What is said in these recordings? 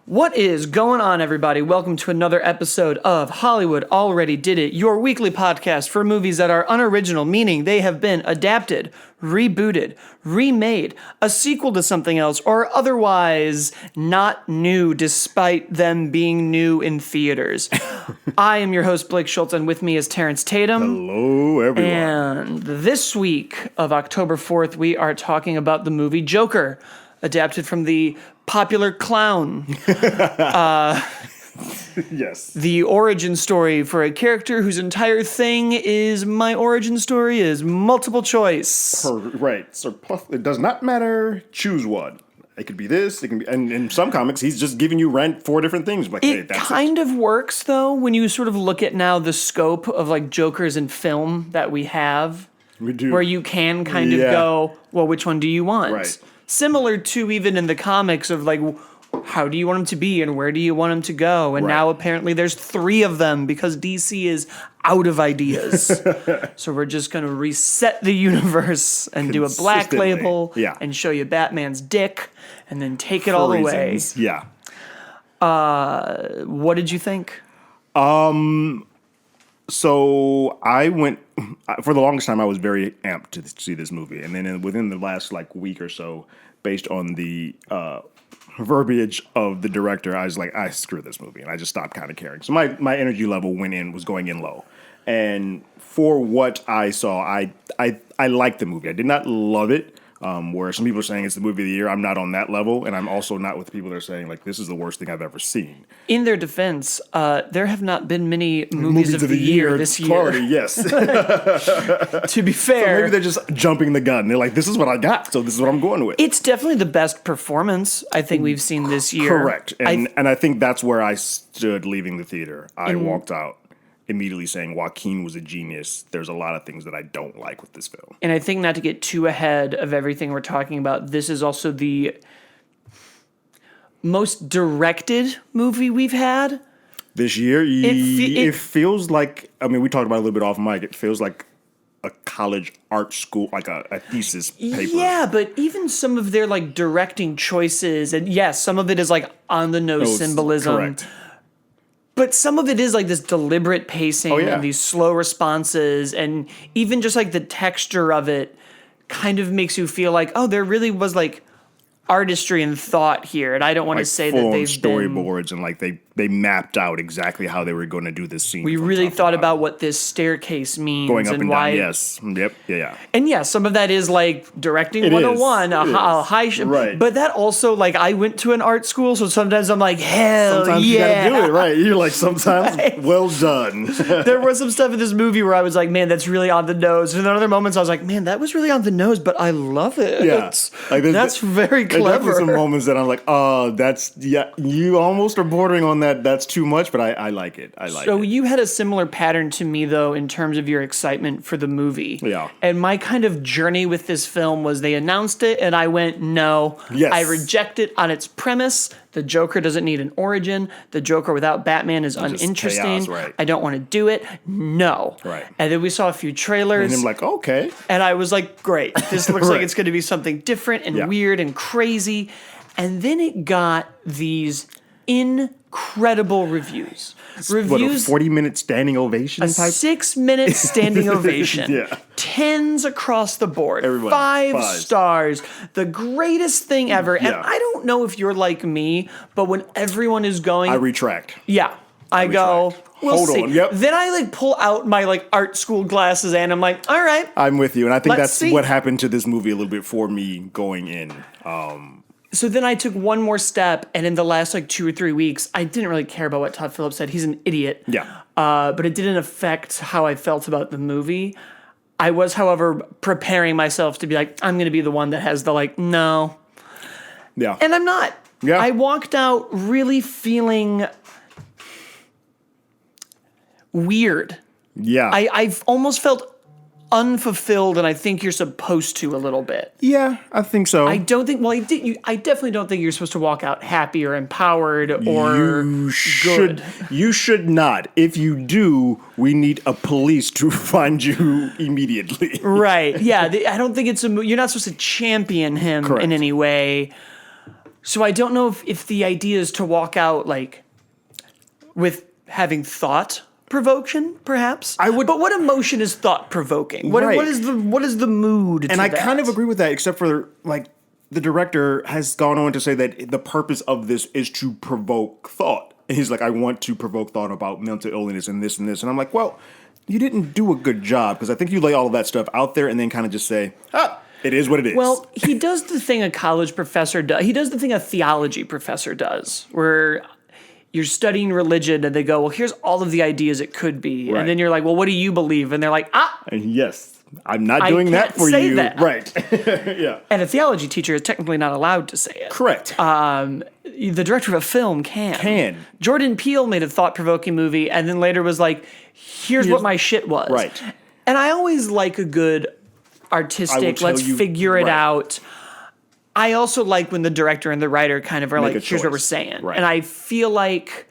What is going on, everybody? Welcome to another episode of Hollywood Already Did It, your weekly podcast for movies that are unoriginal, meaning they have been adapted, rebooted, remade, a sequel to something else, or otherwise not new despite them being new in theaters. I am your host, Blake Schultz, and with me is Terrence Tatum. Hello, everyone. And this week of October 4th, we are talking about the movie Joker, adapted from the popular clown. Yes. The origin story for a character whose entire thing is my origin story is multiple choice. Right. So it does not matter. Choose one. It could be this. It can be, and in some comics, he's just giving you four different things. Like, hey, It that's kind of works though when you sort of look at now the scope of like Jokers in film that we have, We do. where you can kind of Yeah. go, well, which one do you want? Right. Similar to even in the comics of like, how do you want him to be and where do you want him to go? And Right. now apparently there's 3 of them because DC is out of ideas. So we're just going to reset the universe and do a black Consistently. label Yeah. and show you Batman's dick and then take it all for away. reasons. Yeah. What did you think? So I went, for the longest time, I was very amped to see this movie. And then within the last week or so, based on the verbiage of the director, I was like, screw this movie. And I just stopped kind of caring. So my energy level was going in low. And for what I saw, I liked the movie. I did not love it. Where some people are saying it's the movie of the year, I'm not on that level, and I'm also not with the people that are saying like this is the worst thing I've ever seen. In their defense, there have not been many movies of the year this year. Quality, yes. To be fair, Maybe they're just jumping the gun. They're like, this is what I got, so this is what I'm going with. it's definitely the best performance I think we've seen this year. Correct. And I think that's where I stood leaving the theater. I walked out immediately saying Joaquin was a genius. There's a lot of things that I don't like with this film. And I think not to get too ahead of everything we're talking about, this is also the most directed movie we've had. This year, it feels like, I mean, we talked about it a little bit off mic. It feels like a college art school, like a thesis paper. Yeah, but even some of their like directing choices, and yes, some of it is like on the nose symbolism. Correct. But some of it is like this deliberate pacing and these slow responses, and even just like the texture of it kind of makes you feel like, oh, there really was like artistry and thought here. And I don't want to say that they've storyboards and like they mapped out exactly how they were going to do this scene. We really thought about what this staircase means going up and why. down. Yes. Yep. Yeah. And yeah, some of that is like directing 101, a high right. But that also, like, I went to an art school, so sometimes I'm like, hell sometimes yeah. you gotta do it, right? You're like, sometimes, well done. There was some stuff in this movie where I was like, man, that's really on the nose. And then other moments I was like, man, that was really on the nose, but I love it. Yeah. Like that's very clever. There's definitely some moments that I'm like, oh, you almost are bordering on that. That's too much, but I like it. So you had a similar pattern to me, though, in terms of your excitement for the movie. Yeah. And my kind of journey with this film was they announced it, and I went, no. Yes. I reject it on its premise. The Joker doesn't need an origin. The Joker without Batman is uninteresting. Chaos, right. I don't want to do it. No. Right. And then we saw a few trailers. And I'm like, okay. And I was like, great. This looks like Right. it's going to be something different and weird and crazy. And then it got these incredible reviews. What, a 40-minute standing ovation type? 6-minute standing ovation. Yeah. 10s across the board. Everyone, 5 stars. The greatest thing ever. And Yeah. I don't know if you're like me, but when everyone is going... I retract. Yeah. I go, we'll Hold see. on, yep. Then I like pull out my like art school glasses and I'm like, all right. I'm with you. And I think Let's that's see. what happened to this movie a little bit for me going in. So then I took one more step, and in the last like 2 or 3 weeks, I didn't really care about what Todd Phillips said. He's an idiot. Yeah. But it didn't affect how I felt about the movie. I was, however, preparing myself to be like, I'm going to be the one that has the like, no. Yeah. And I'm not. Yeah. I walked out really feeling weird. Yeah. I've almost felt unfulfilled, and I think you're supposed to a little bit. Yeah, I think so. I don't think. Well, I definitely don't think you're supposed to walk out happy or empowered or good. You should not. If you do, we need a police to find you immediately. Right? Yeah. I don't think it's you're not supposed to champion him Correct. in any way. So I don't know if the idea is to walk out like with having thought provocation, perhaps. I would, but what emotion is thought provoking? What Right. what is the mood? and to I that? kind of agree with that, except for like the director has gone on to say that the purpose of this is to provoke thought. And he's like, I want to provoke thought about mental illness and this and this, and I'm like, well, you didn't do a good job because I think you lay all of that stuff out there and then kind of just say, it is what it is. Well, he does the thing a college professor does. He does the thing a theology professor does, where you're studying religion and they go, well, here's all of the ideas it could be. Right. And then you're like, well, what do you believe? And they're like, And yes, I'm not I doing that can't for say you. that. Right. Yeah. and a theology teacher is technically not allowed to say it. Correct. The director of a film can. Can. Jordan Peele made a thought-provoking movie and then later was like, here's what my shit was. Right. And I always like a good I will artistic, tell let's you- figure it right. out. I also like when the director and the writer kind of are Make like, a here's what choice. we're saying. Right. And I feel like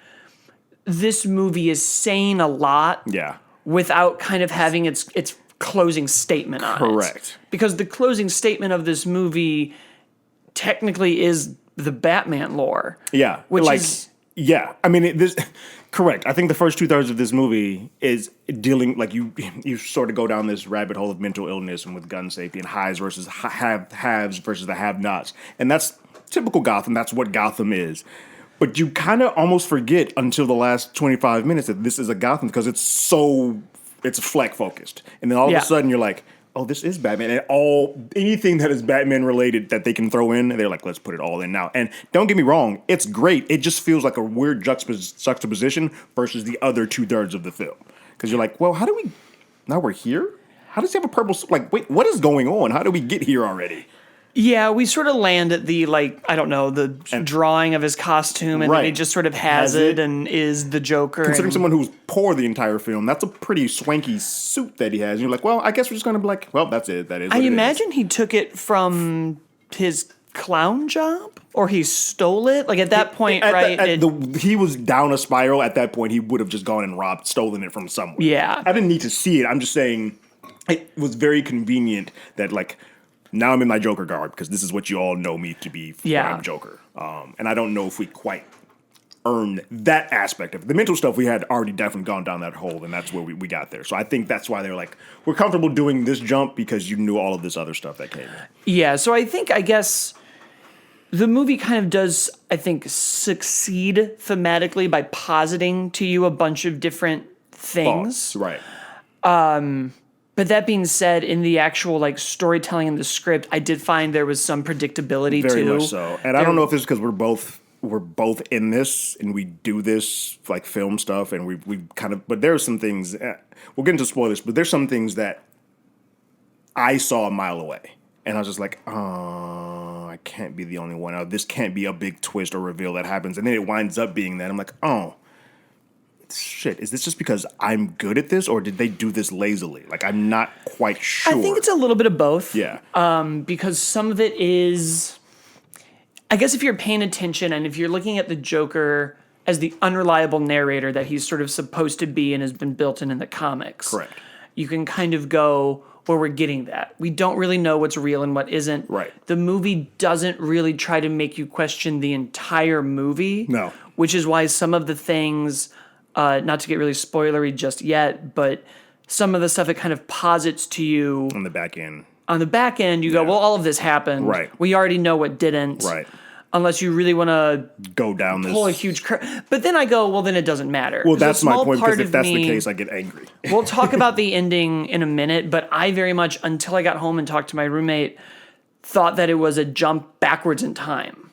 this movie is saying a lot Yeah. without kind of having its closing statement on it. Correct. Because the closing statement of this movie technically is the Batman lore. Yeah. Which like, is- yeah. I mean, this. Correct. I think the first 2/3 of this movie is dealing like you sort of go down this rabbit hole of mental illness and with gun safety and haves versus the have-nots, and that's typical Gotham. That's what Gotham is. But you kind of almost forget until the last 25 minutes that this is a Gotham because it's Fleck focused, and then all of Yeah. a sudden you're like, oh, this is Batman, and anything that is Batman related that they can throw in, they're like, let's put it all in now. And don't get me wrong, it's great. It just feels like a weird juxtaposition versus the other 2/3 of the film because you're like, well, how do we? Now we're here. How does he have a purple? Like, wait, what is going on? How do we get here already? Yeah, we sort of land at the, like, I don't know, the drawing of his costume, and then he Right. just sort of has it and is the Joker. Considering and- someone who's poor the entire film, that's a pretty swanky suit that he has. And you're like, well, I guess we're just going to be like, well, that's it. That is what I it is. imagine he took it from his clown job, or he stole it. Like, at that point, right? He was down a spiral. At that point, he would have just gone and stolen it from somewhere. Yeah. I didn't need to see it. I'm just saying it was very convenient that, like, now I'm in my Joker garb because this is what you all know me to be when Yeah. I'm Joker. And I don't know if we quite earned that aspect of it. The mental stuff we had already definitely gone down that hole, and that's where we got there. So I think that's why they're like, we're comfortable doing this jump because you knew all of this other stuff that came in. Yeah, so I guess the movie kind of does, I think, succeed thematically by positing to you a bunch of different things. Thoughts, right. But that being said, in the actual like storytelling in the script, I did find there was some predictability Very too. much so. And I don't know if it's because we're both in this and we do this like film stuff and we kind of, but there are some things, we'll get into spoilers, but there's some things that I saw a mile away. And I was just like, oh, I can't be the only one. Oh, this can't be a big twist or reveal that happens. And then it winds up being that. I'm like, oh, shit, is this just because I'm good at this or did they do this lazily? Like, I'm not quite sure. I think it's a little bit of both. Yeah. Because some of it is, I guess if you're paying attention and if you're looking at the Joker as the unreliable narrator that he's sort of supposed to be and has been built in the comics. Correct. You can kind of go, well, we're getting that. We don't really know what's real and what isn't. Right. The movie doesn't really try to make you question the entire movie. No. Which is why some of the things, not to get really spoilery just yet, but some of the stuff it kind of posits to you On the back end. on the back end, you go, well, all of this happened. Right. We already know what didn't. Right. Unless you really want to Go down this. pull a huge But then I go, well, then it doesn't matter. Well, 'Cause a that's my small point, because part if of that's the me- case, I get angry. We'll talk about the ending in a minute, but I very much, until I got home and talked to my roommate, thought that it was a jump backwards in time.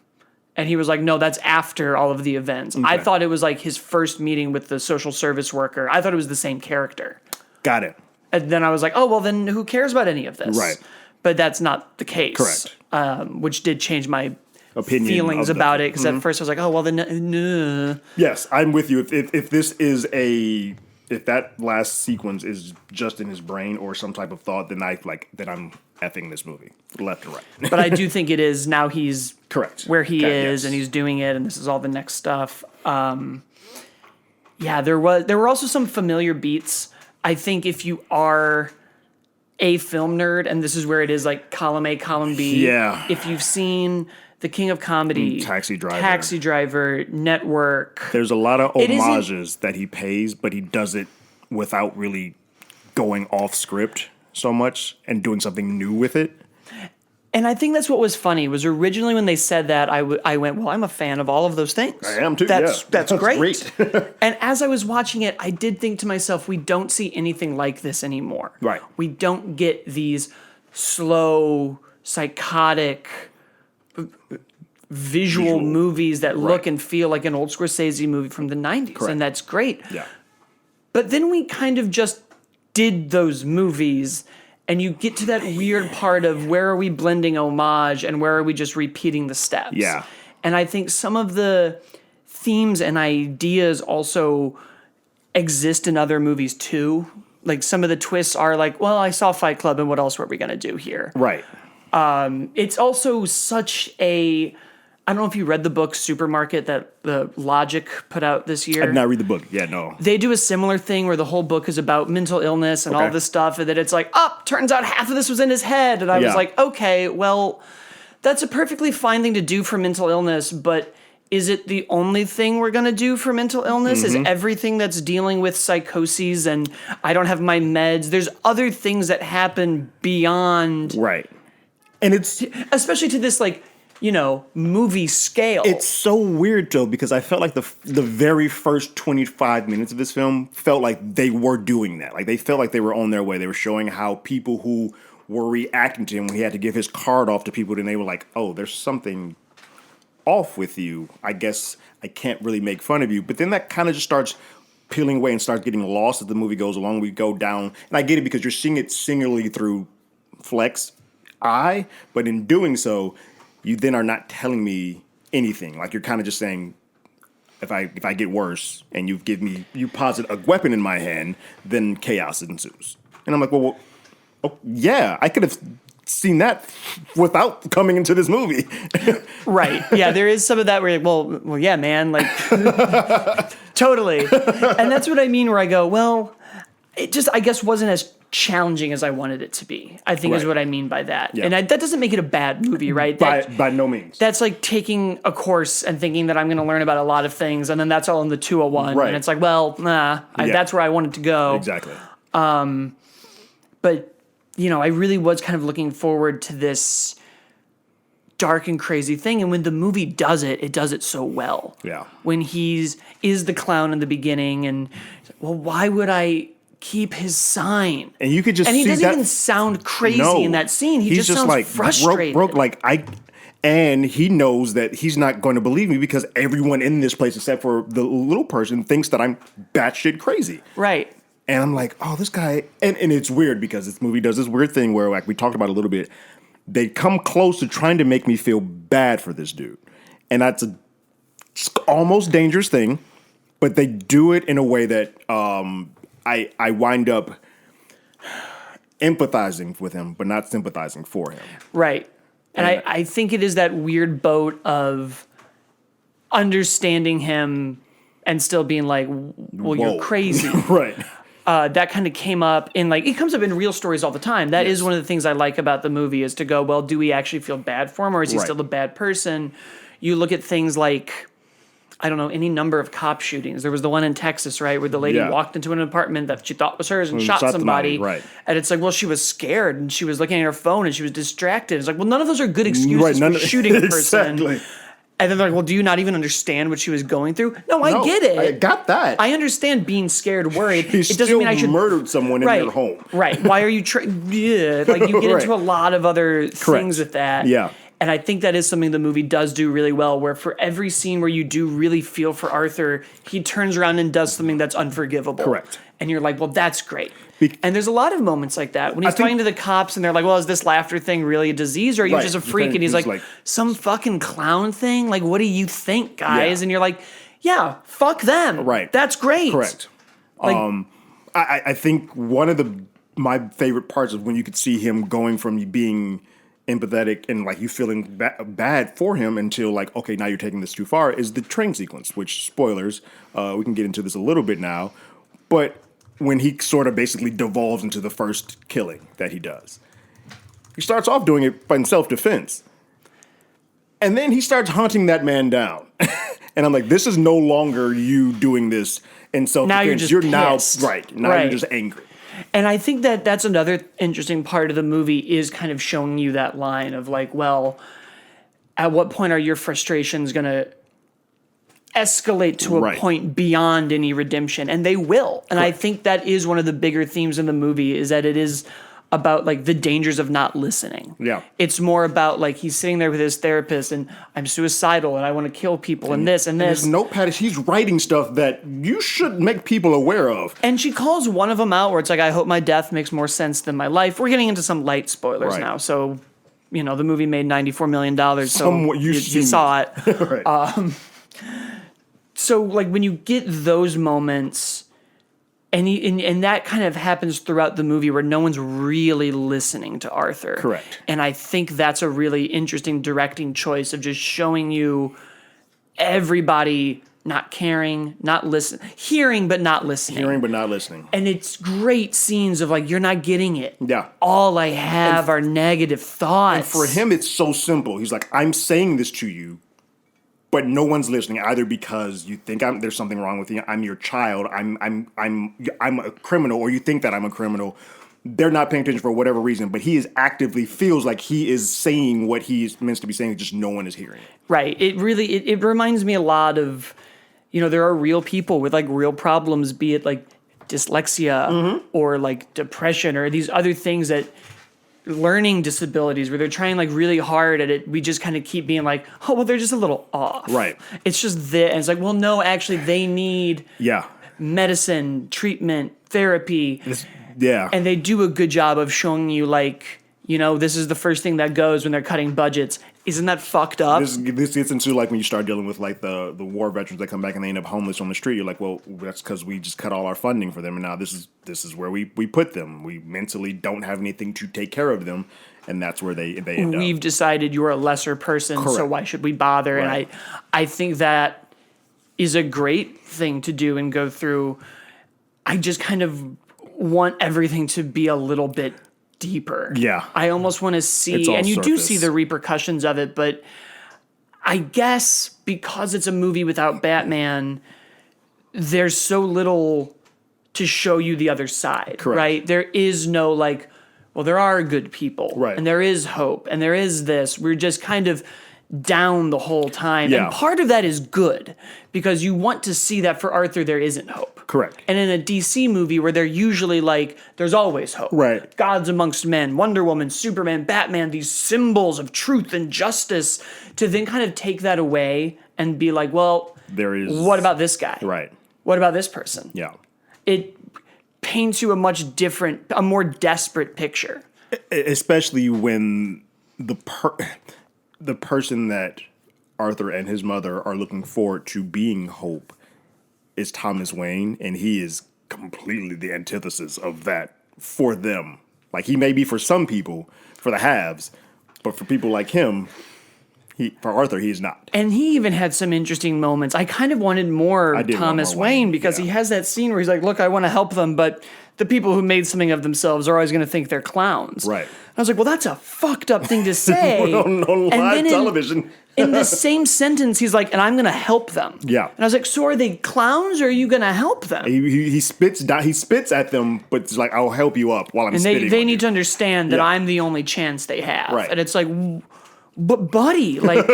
And he was like, no, that's after all of the events. I thought it was like his first meeting with the social service worker. I thought it was the same character. Got it. And then I was like, oh, well, then who cares about any of this? Right. But that's not the case. Correct. Which did change my Opinion feelings of the- about it, because at first I was like, oh, well, then, no. Yes, I'm with you. If this is if that last sequence is just in his brain or some type of thought, then I'm effing this movie left and right. But I do think it is now he's Correct. where he Okay, is yes. and he's doing it, and this is all the next stuff. Yeah, there were also some familiar beats. I think if you are a film nerd, and this is where it is like column A, column B. Yeah. If you've seen The King of Comedy, Taxi Driver, Network. There's a lot of It isn't- homages that he pays, but he does it without really going off script so much and doing something new with it. And I think that's what was funny, was originally when they said that, I went, well, I'm a fan of all of those things. I am too, That's yeah. That's great. Great. And as I was watching it, I did think to myself, we don't see anything like this anymore. Right. We don't get these slow, psychotic, visual movies that look and feel like an old Scorsese movie from the 90s. Correct. And that's great. Yeah. But then we kind of just did those movies, and you get to that weird part of where are we blending homage and where are we just repeating the steps. Yeah. And I think some of the themes and ideas also exist in other movies too. Like some of the twists are like, well, I saw Fight Club, and what else were we going to do here? Right. It's also such a... I don't know if you read the book Supermarket that the Logic put out this year. I did not read the book. Yeah, no. They do a similar thing where the whole book is about mental illness and all this stuff, and that it's like, turns out half of this was in his head. And I was like, okay, well, that's a perfectly fine thing to do for mental illness, but is it the only thing we're going to do for mental illness? Is everything that's dealing with psychoses and I don't have my meds? There's other things that happen beyond... Right. And it's... Especially to this, like... movie scale. It's so weird, though, because I felt like the very first 25 minutes of this film felt like they were doing that. Like, they felt like they were on their way. They were showing how people who were reacting to him when he had to give his card off to people, and they were like, oh, there's something off with you. I guess I can't really make fun of you. But then that kind of just starts peeling away and starts getting lost as the movie goes along. We go down, and I get it because you're seeing it singularly through Fleck's eye, but in doing so... you then are not telling me anything. Like, you're kind of just saying, if I get worse and you posit a weapon in my hand, then chaos ensues. And I'm like, well yeah, I could have seen that without coming into this movie. Right. Yeah, there is some of that where you're like, well, yeah, man, like, totally. And that's what I mean where I go, well, it just, I guess, wasn't as challenging as I wanted it to be, I think is what I mean by that. Yeah. And that doesn't make it a bad movie, right? By no means. That's like taking a course and thinking that I'm going to learn about a lot of things, and then that's all in the 201. Right. And it's like, well, that's where I wanted to go. Exactly. But, I really was kind of looking forward to this dark and crazy thing. And when the movie does it so well. Yeah. When is the clown in the beginning, and, well, why would I keep his sign? And you could just and he see doesn't that, even sound crazy in that scene. He he's just sounds like frustrated. broke and he knows that he's not going to believe me because everyone in this place, except for the little person, thinks that I'm batshit crazy. Right. And I'm like, oh, this guy... And it's weird because this movie does this weird thing where, like we talked about a little bit, they come close to trying to make me feel bad for this dude. And that's a almost dangerous thing, but they do it in a way that I wind up empathizing with him, but not sympathizing for him. Right. And I think it is that weird boat of understanding him and still being like, well, you're crazy. Right. That kind of came up in, like, it comes up in real stories all the time. That is one of the things I like about the movie, is to go, well, do we actually feel bad for him, or is he still a bad person? You look at things like, I don't know, any number of cop shootings. There was the one in Texas, right, where the lady walked into an apartment that she thought was hers and shot somebody. Right. And it's like, well, she was scared and she was looking at her phone and she was distracted. It's like, well, none of those are good excuses for shooting a person. Exactly. And then they're like, well, do you not even understand what she was going through? No, I get it. I got that. I understand being scared, worried. He it doesn't mean I should murdered someone in their home. Right. Why are you yeah, like, you get into a lot of other things with that. Yeah. And I think that is something the movie does do really well, where for every scene where you do really feel for Arthur, he turns around and does something that's unforgivable. Correct. And you're like, well, that's great. And there's a lot of moments like that. When he's talking to the cops and they're like, well, is this laughter thing really a disease, or are you just a freak? And he's like, some fucking clown thing? Like, what do you think, guys? And you're like, yeah, fuck them. Right. That's great. Correct. Like, I think one of my favorite parts is when you could see him going from being empathetic and like you feeling bad for him until like, okay, now you're taking this too far, is the train sequence, which, spoilers, we can get into this a little bit now, but when he sort of basically devolves into the first killing that he does. He starts off doing it in self-defense. And then he starts hunting that man down. And I'm like, this is no longer you doing this in self-defense. Now you're just pissed. Now you're just angry. And I think that that's another interesting part of the movie is kind of showing you that line of like, well, at what point are your frustrations going to escalate to a point beyond any redemption? And they will. And I think that is one of the bigger themes in the movie is that it is about like the dangers of not listening. Yeah. It's more about like he's sitting there with his therapist and I'm suicidal and I want to kill people and this and this. His notepad is he's writing stuff that you should make people aware of. And she calls one of them out where it's like, I hope my death makes more sense than my life. We're getting into some light spoilers now. So, you know, the movie made $94 million. So you saw it. Right. So like when you get those moments and that kind of happens throughout the movie where no one's really listening to Arthur. Correct. And I think that's a really interesting directing choice of just showing you everybody not caring, not listening, hearing but not listening. Hearing but not listening. And it's great scenes of like, you're not getting it. Yeah. All I have are negative thoughts. And for him, it's so simple. He's like, I'm saying this to you, but no one's listening, either because you think there's something wrong with you. I'm your child. I'm a criminal, or you think that I'm a criminal. They're not paying attention for whatever reason, but he is actively feels like he is saying what he's meant to be saying. Just no one is hearing it. Right. It really it reminds me a lot of, you know, there are real people with like real problems, be it like dyslexia or like depression or these other things that learning disabilities where they're trying like really hard at it. We just kind of keep being like, oh, well, they're just a little off. Right. It's just that. And it's like, well, no, actually they need medicine, treatment, therapy. And they do a good job of showing you like, you know, this is the first thing that goes when they're cutting budgets. Isn't that fucked up? This gets into like when you start dealing with like the war veterans that come back and they end up homeless on the street. You're like, well, that's because we just cut all our funding for them, and now this is where we put them. We mentally don't have anything to take care of them, and that's where they end up. We've decided you're a lesser person, so why should we bother? Right. And I think that is a great thing to do and go through. I just kind of want everything to be a little bit deeper. Yeah. I almost want to see, and you do see the repercussions of it, but I guess because it's a movie without Batman, there's so little to show you the other side, right? There is no like, well, there are good people, and there is hope, and there is this. We're just kind of down the whole time. And part of that is good because you want to see that for Arthur there isn't hope. Correct. And in a DC movie where they're usually like, there's always hope. Right. Gods amongst men, Wonder Woman, Superman, Batman, these symbols of truth and justice, to then kind of take that away and be like, well, what about this guy? Right. What about this person? Yeah. It paints you a much different, a more desperate picture. Especially when the person that Arthur and his mother are looking forward to being hope is Thomas Wayne, and he is completely the antithesis of that for them. Like, he may be for some people, for the haves, but for people like him, for Arthur, he is not. And he even had some interesting moments. I kind of wanted more Thomas Wayne because he has that scene where he's like, look, I want to help them, but the people who made something of themselves are always going to think they're clowns. Right. I was like, well, that's a fucked up thing to say. on live television. In the same sentence, he's like, and I'm going to help them. Yeah. And I was like, so are they clowns or are you going to help them? He spits at them, but it's like, I'll help you up while I'm spitting. And they need to understand that I'm the only chance they have. Right. And it's like, but buddy, like,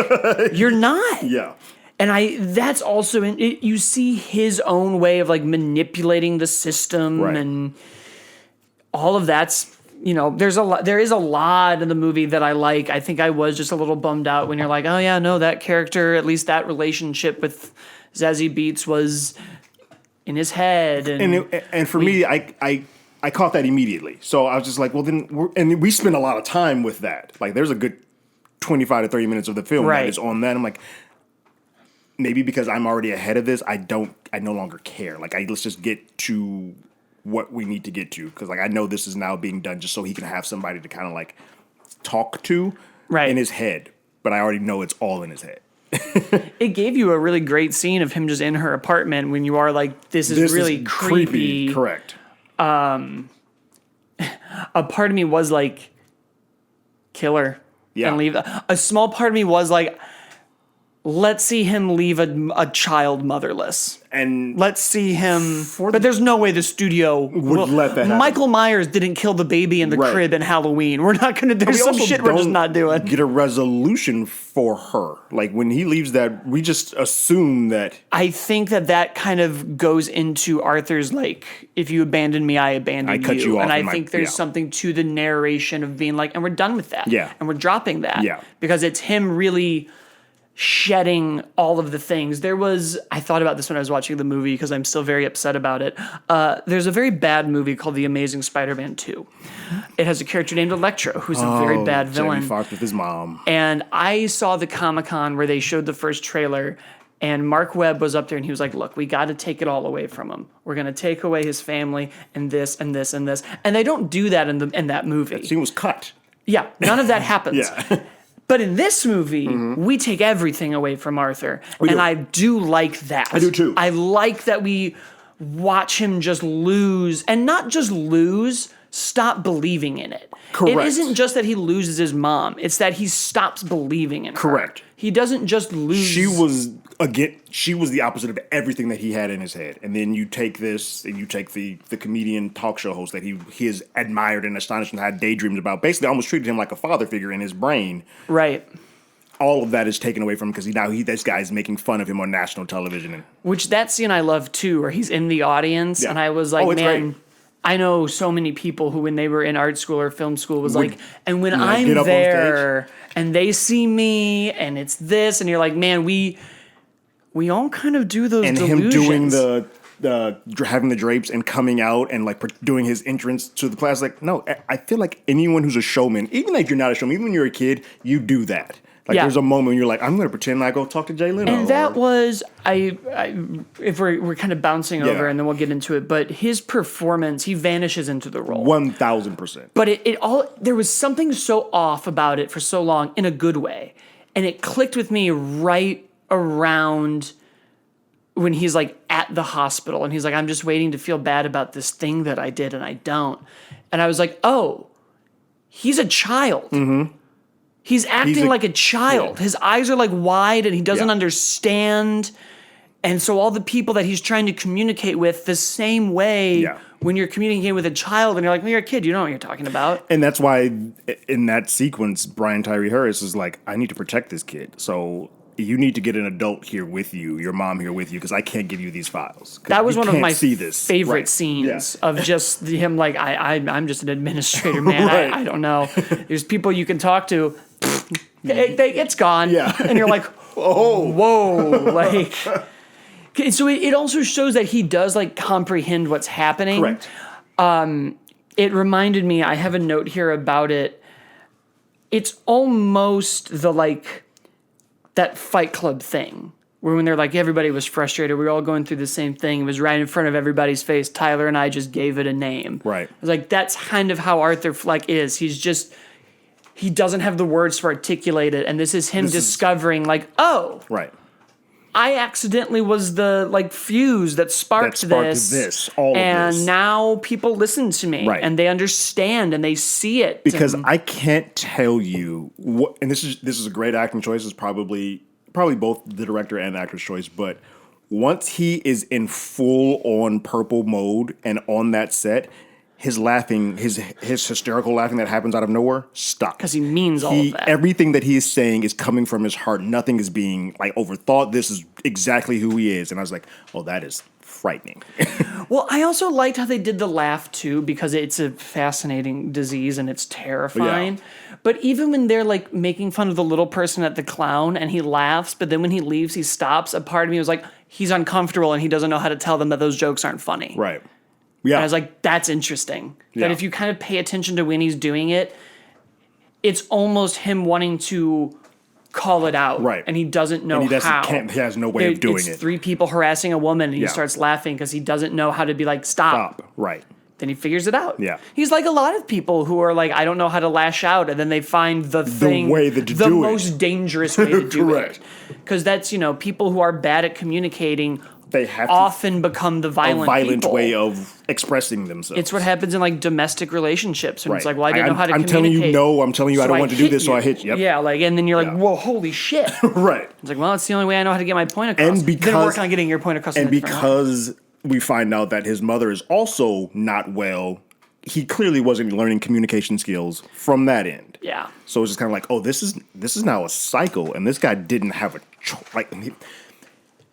you're not. Yeah. And that's also, you see his own way of like manipulating the system and all of that's, you know, there is a lot in the movie that I like. I think I was just a little bummed out when you're like, oh yeah, no, that character, at least that relationship with Zazie Beetz was in his head. And for me, I caught that immediately. So I was just like, well then, and we spent a lot of time with that. Like there's a good 25 to 30 minutes of the film that is on that. I'm like, maybe because I'm already ahead of this, I no longer care. Like let's just get to what we need to get to, because like I know this is now being done just so he can have somebody to kind of like talk to in his head, but I already know it's all in his head. It gave you a really great scene of him just in her apartment when you are like, this is really creepy. Correct. A part of me was like, kill her and leave. A small part of me was like, let's see him leave a child motherless. And Let's see him. But there's no way the studio would let that happen. Michael Myers didn't kill the baby in the crib in Halloween. We're not going to. There's some shit we're just not doing. Get a resolution for her. Like when he leaves that, we just assume that. I think that kind of goes into Arthur's like, if you abandon me, I abandon you. cut you off And I in think there's something to the narration of being like, and we're done with that. Yeah. And we're dropping that. Yeah. Because it's him really shedding all of the things. I thought about this when I was watching the movie because I'm still very upset about it. There's a very bad movie called The Amazing Spider-Man 2. It has a character named Electro, who's a very bad villain. Jamie Foxx with his mom. And I saw the Comic-Con where they showed the first trailer, and Mark Webb was up there and he was like, look, we got to take it all away from him. We're going to take away his family and this and this and this. And they don't do that in that movie. That scene was cut. Yeah, none of that happens. Yeah. But in this movie, we take everything away from Arthur. And I do like that. I do too. I like that we watch him just lose, and not just lose, stop believing in it. Correct. It isn't just that he loses his mom. It's that he stops believing in her. Correct. He doesn't just lose. She was the opposite of everything that he had in his head. And then you take this, and you take the comedian talk show host that he has admired and astonished and had daydreams about, basically almost treated him like a father figure in his brain. Right. All of that is taken away from him because this guy is making fun of him on national television. Which that scene I love too, where he's in the audience, and I was like, man, great. I know so many people who, when they were in art school or film school, was like, and when I'm get up on there and they see me and it's this, and you're like, man, we all kind of do those And delusions. him doing the having the drapes and coming out and like doing his entrance to the class. Like, no, I feel like anyone who's a showman, even if you're not a showman, even when you're a kid, you do that. Like there's a moment when you're like, I'm going to pretend I go talk to Jay Leno. And that was, if we're kind of bouncing over and then we'll get into it, but his performance, he vanishes into the role. 1,000%. But there was something so off about it for so long in a good way. And it clicked with me right around when he's like at the hospital and he's like, I'm just waiting to feel bad about this thing that I did and I don't. And I was like, oh, he's a child. Mm-hmm. He's acting like a child. His eyes are like wide and he doesn't understand. And so all the people that he's trying to communicate with the same way when you're communicating with a child and you're like, well, you're a kid, you know what you're talking about. And that's why in that sequence, Brian Tyree Harris is like, I need to protect this kid. So you need to get an adult here with you, your mom here with you, because I can't give you these files. That was one of my favorite scenes of just him like, I'm just an administrator, man. I don't know. There's people you can talk to. It's gone. Yeah. And you're like, whoa. Like, so it also shows that he does like comprehend what's happening. Correct. It reminded me, I have a note here about it. It's almost the like that Fight Club thing where when they're like, everybody was frustrated. We were all going through the same thing. It was right in front of everybody's face. Tyler and I just gave it a name. Right. I was like, that's kind of how Arthur Fleck is. He doesn't have the words to articulate it. And this is him discovering like, oh, right. I accidentally was the like fuse that sparked this. All and of this. now people listen to me and they understand and they see it. Because I can't tell you what, and this is a great acting choice. It's probably both the director and actor's choice. But once he is in full on purple mode and on that set, his laughing, his hysterical laughing that happens out of nowhere, stop. Because he means all of that. Everything that he is saying is coming from his heart. Nothing is being like overthought. This is exactly who he is. And I was like, oh, that is frightening. Well, I also liked how they did the laugh too, because it's a fascinating disease and it's terrifying. Yeah. But even when they're like making fun of the little person at the clown and he laughs, but then when he leaves, he stops, a part of me was like, he's uncomfortable and he doesn't know how to tell them that those jokes aren't funny. Right. Yeah. And I was like, that's interesting. That if you kind of pay attention to when he's doing it, it's almost him wanting to call it out. Right. And he doesn't know how. He has no way of doing it. It's 3 people harassing a woman and he starts laughing because he doesn't know how to be like, stop. Right. Then he figures it out. Yeah. He's like a lot of people who are like, I don't know how to lash out. And then they find the way to do the it. most dangerous way to do Correct. it. Because that's, people who are bad at communicating they have to often become the violent people. way of expressing themselves. It's what happens in like domestic relationships. And it's like, well, I didn't know how to I'm communicate. telling you no. I'm telling you I don't want to do this, so I hit you. Yep. Yeah, like, and then you're like, whoa, holy shit. Right. It's like, well, it's the only way I know how to get my point across. And because then work on getting your point across. And because we find out that his mother is also not well, he clearly wasn't learning communication skills from that end. Yeah. So it's just kind of like, oh, this is now a cycle, and this guy didn't have a like.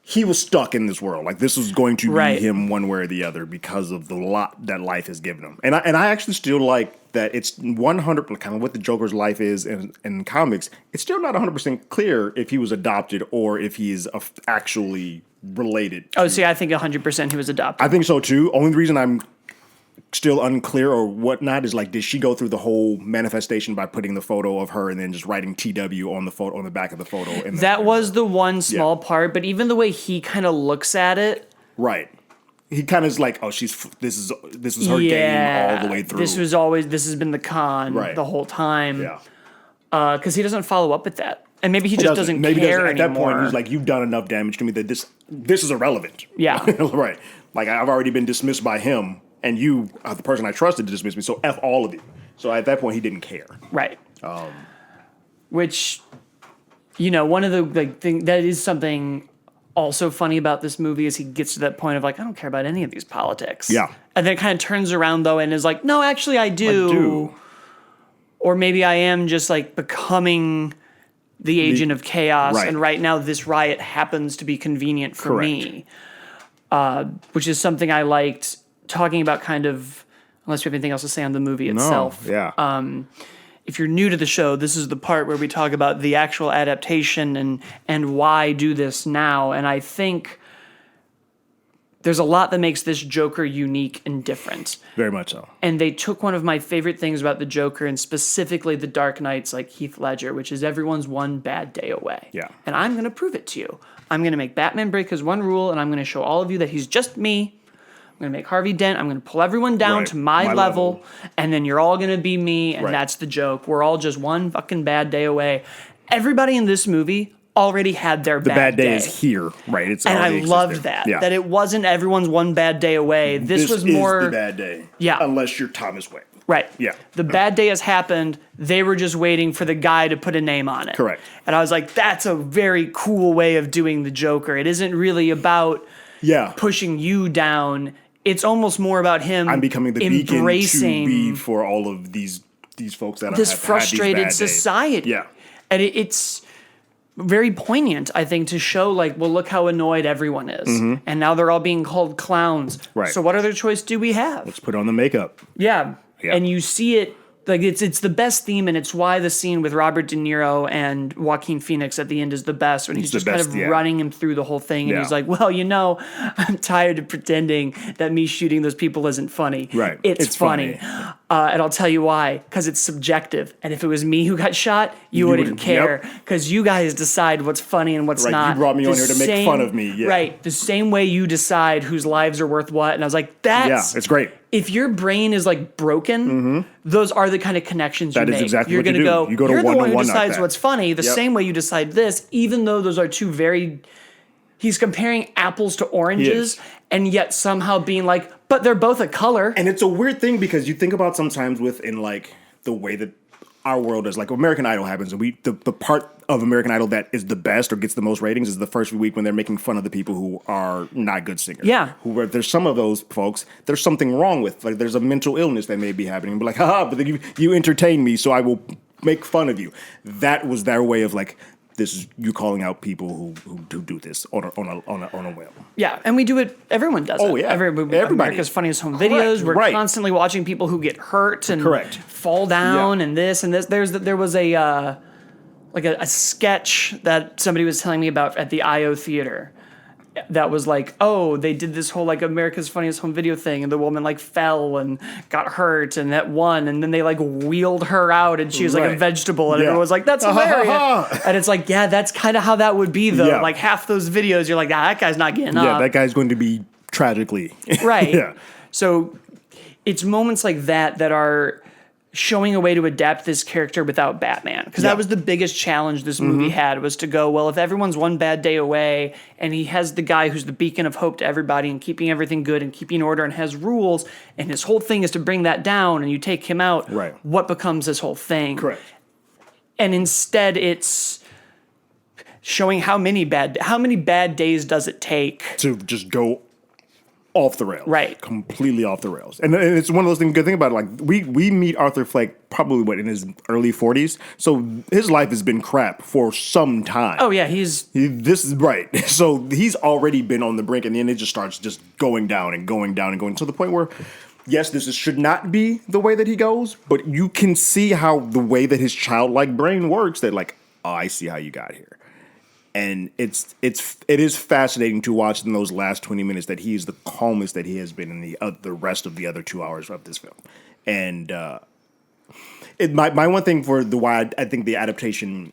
He was stuck in this world. Like, this was going to be him one way or the other because of the lot that life has given him. And I actually still like that it's 100 kind of what the Joker's life is in comics. It's still not 100% clear if he was adopted or if he is actually related. Oh, see, I think 100% he was adopted. I think so too. Only reason I'm still unclear or whatnot is like, did she go through the whole manifestation by putting the photo of her and then just writing TW on the photo on the back of the photo? And that was the one small part, but even the way he kind of looks at it, right? He kind of is like, oh, this was her game all the way through. This has been the con the whole time. Yeah, because he doesn't follow up with that, and maybe he just doesn't care at anymore. that point, he's like, you've done enough damage to me that this is irrelevant. Yeah, right. Like, I've already been dismissed by him. And you are the person I trusted to dismiss me, so F all of you. So at that point, he didn't care. Right. Which, one of the thing that is something also funny about this movie is he gets to that point of like, I don't care about any of these politics. Yeah. And then it kind of turns around though and is like, no, actually I do. Or maybe I am just like becoming the agent of chaos. Right. And right now this riot happens to be convenient for me. Which is something I liked. Talking about kind of, unless you have anything else to say on the movie itself. If you're new to the show, this is the part where we talk about the actual adaptation and why do this now. And I think there's a lot that makes this Joker unique and different. Very much so. And they took one of my favorite things about the Joker, and specifically the Dark Knight's like Heath Ledger, which is everyone's one bad day away. Yeah. And I'm going to prove it to you. I'm going to make Batman break his one rule, and I'm going to show all of you that he's just me. I'm going to make Harvey Dent. I'm going to pull everyone down to my level, and then you're all going to be me, and that's the joke. We're all just one fucking bad day away. Everybody in this movie already had their bad day. The bad day is here, right? It's and I loved that. Yeah. That it wasn't everyone's one bad day away. This was more... is the bad day. Yeah. Unless you're Thomas Wayne. Right. Yeah. The bad day has happened. They were just waiting for the guy to put a name on it. Correct. And I was like, that's a very cool way of doing the Joker. It isn't really about pushing you down. It's almost more about him. I'm becoming the beacon to be for all of these folks that this have frustrated had these bad society. Days. Yeah, and it's very poignant, I think, to show like, well, look how annoyed everyone is, and now they're all being called clowns. Right. So what other choice do we have? Let's put on the makeup. Yeah, and you see it. Like it's the best theme, and it's why the scene with Robert De Niro and Joaquin Phoenix at the end is the best, when he's just kind of running him through the whole thing, and he's like, well, I'm tired of pretending that me shooting those people isn't funny. Right. It's funny. And I'll tell you why, because it's subjective, and if it was me who got shot, you wouldn't care, because you guys decide what's funny and what's not. You brought me on here to make fun of me. Yeah. Right, the same way you decide whose lives are worth what, and I was like, it's great. If your brain is like broken, those are the kind of connections you make. That is exactly you're what you gonna do. You go to you're the one who one-on-one decides like that. what's funny, the same way you decide this, even though those are two very... He's comparing apples to oranges, and yet somehow being like, but they're both a color. And it's a weird thing, because you think about sometimes within like the way that our world is, like American Idol happens, and the part of American Idol that is the best or gets the most ratings is the first week when they're making fun of the people who are not good singers. Yeah. There's some of those folks, there's something wrong with, like there's a mental illness that may be happening. But like, haha, but you entertain me, so I will make fun of you. That was their way of like, this is you calling out people who do this on a whim. Yeah, and we do it. Everyone does it. Oh yeah, everybody. America's Funniest Home Videos. We're constantly watching people who get hurt and fall down and this and this. There was a sketch that somebody was telling me about at the IO Theater. That was like, oh, they did this whole like America's Funniest Home Video thing, and the woman like fell and got hurt, and that won, and then they like wheeled her out, and she was like a vegetable, and everyone was like, that's hilarious. And it's like, yeah, that's kind of how that would be though. Yeah. Like half those videos, you're like, that guy's not getting up. Yeah, that guy's going to be tragically right. So it's moments like that are showing a way to adapt this character without Batman. Because that was the biggest challenge this movie had, was to go, well, if everyone's one bad day away and he has the guy who's the beacon of hope to everybody and keeping everything good and keeping order and has rules, and his whole thing is to bring that down and you take him out, what becomes this whole thing? Correct. And instead it's showing how many bad days does it take to just go off the rails. Right. Completely off the rails. And it's one of those things, good thing about it, like, we meet Arthur Fleck probably, in his early 40s? So his life has been crap for some time. Oh, yeah, this is right. So he's already been on the brink, and then it just starts just going down and going down and going to the point where, yes, should not be the way that he goes, but you can see how the way that his childlike brain works, that like, oh, I see how you got here. And it is fascinating to watch in those last 20 minutes that he is the calmest that he has been in the rest of the other 2 hours of this film. And my one thing for why I think the adaptation,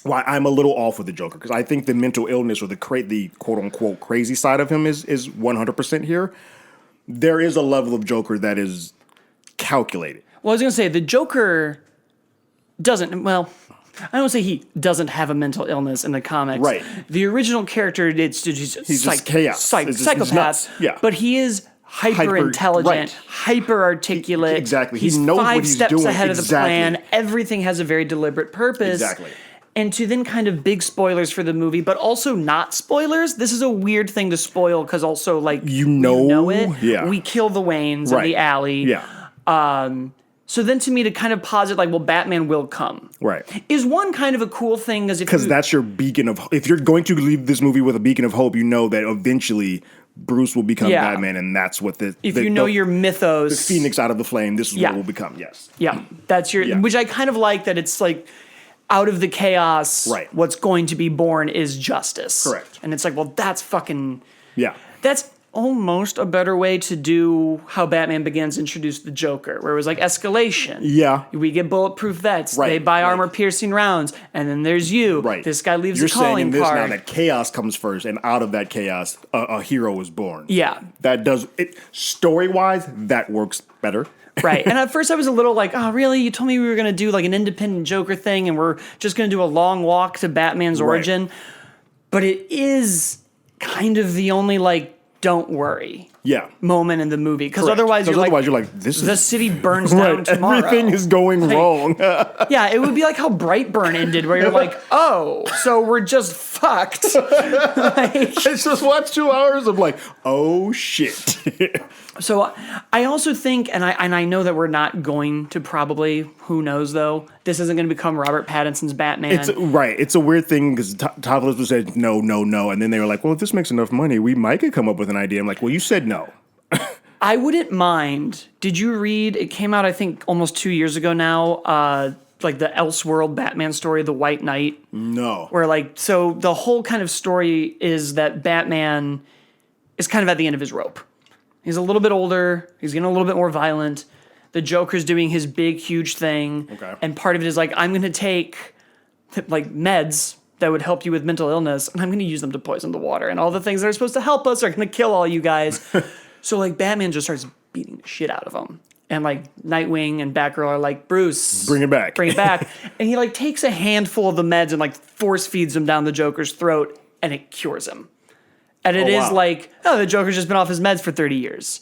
why I'm a little off with the Joker, because I think the mental illness or the quote unquote crazy side of him is 100% here. There is a level of Joker that is calculated. Well, I was going to say, the Joker doesn't, well, I don't say he doesn't have a mental illness in the comics. Right. The original character, he's just chaos. Psychopath. Yeah. But he is hyper intelligent, hyper articulate. Exactly. He's he knows five what he's steps doing. ahead of the plan. Everything has a very deliberate purpose. Exactly. And to then kind of big spoilers for the movie, but also not spoilers. This is a weird thing to spoil because also like you know it. Yeah. We kill the Waynes in the alley. Yeah. So then to me to kind of posit like, well, Batman will come. Right. Is one kind of a cool thing because that's your beacon of, if you're going to leave this movie with a beacon of hope, you know that eventually Bruce will become Batman, and that's what your mythos, the phoenix out of the flame, this is what it will become. Yes. Yeah. That's which I kind of like, that it's like out of the chaos, what's going to be born is justice. Correct. And it's like, well, that's fucking, that's almost a better way to do how Batman Begins introduced the Joker, where it was like escalation. Yeah. We get bulletproof vets. They buy armor-piercing rounds. And then there's you. Right. This guy leaves a calling card. You're saying in this card. now that chaos comes first, and out of that chaos, a hero is born. Yeah. That does it. Story-wise, that works better. Right. And at first I was a little like, oh, really? You told me we were going to do like an independent Joker thing, and we're just going to do a long walk to Batman's origin. But it is kind of the only like, don't worry moment in the movie, because otherwise you're like this the city burns down tomorrow. Everything is going wrong. Yeah, it would be like how Brightburn ended, where you're like, oh, so we're just fucked. I just watched 2 hours of like, oh shit. So I also think, and I know that we're not going to probably, who knows though, this isn't going to become Robert Pattinson's Batman. It's a weird thing because Todd Phillips said no, and then they were like, well, if this makes enough money, we might could come up with an idea. I'm like, well, you said no. I wouldn't mind. Did you read? It came out, I think, almost 2 years ago now. Like the Elseworld Batman story, The White Knight. No. Where so the whole kind of story is that Batman is kind of at the end of his rope. He's a little bit older. He's getting a little bit more violent. The Joker's doing his big, huge thing. Okay. And part of it is like, I'm going to take like meds that would help you with mental illness, and I'm going to use them to poison the water. And all the things that are supposed to help us are going to kill all you guys. So like Batman just starts beating the shit out of him. And like Nightwing and Batgirl are like, Bruce, bring it back. And he like takes a handful of the meds and like force feeds them down the Joker's throat, and it cures him. And it is like, oh, the Joker's just been off his meds for 30 years.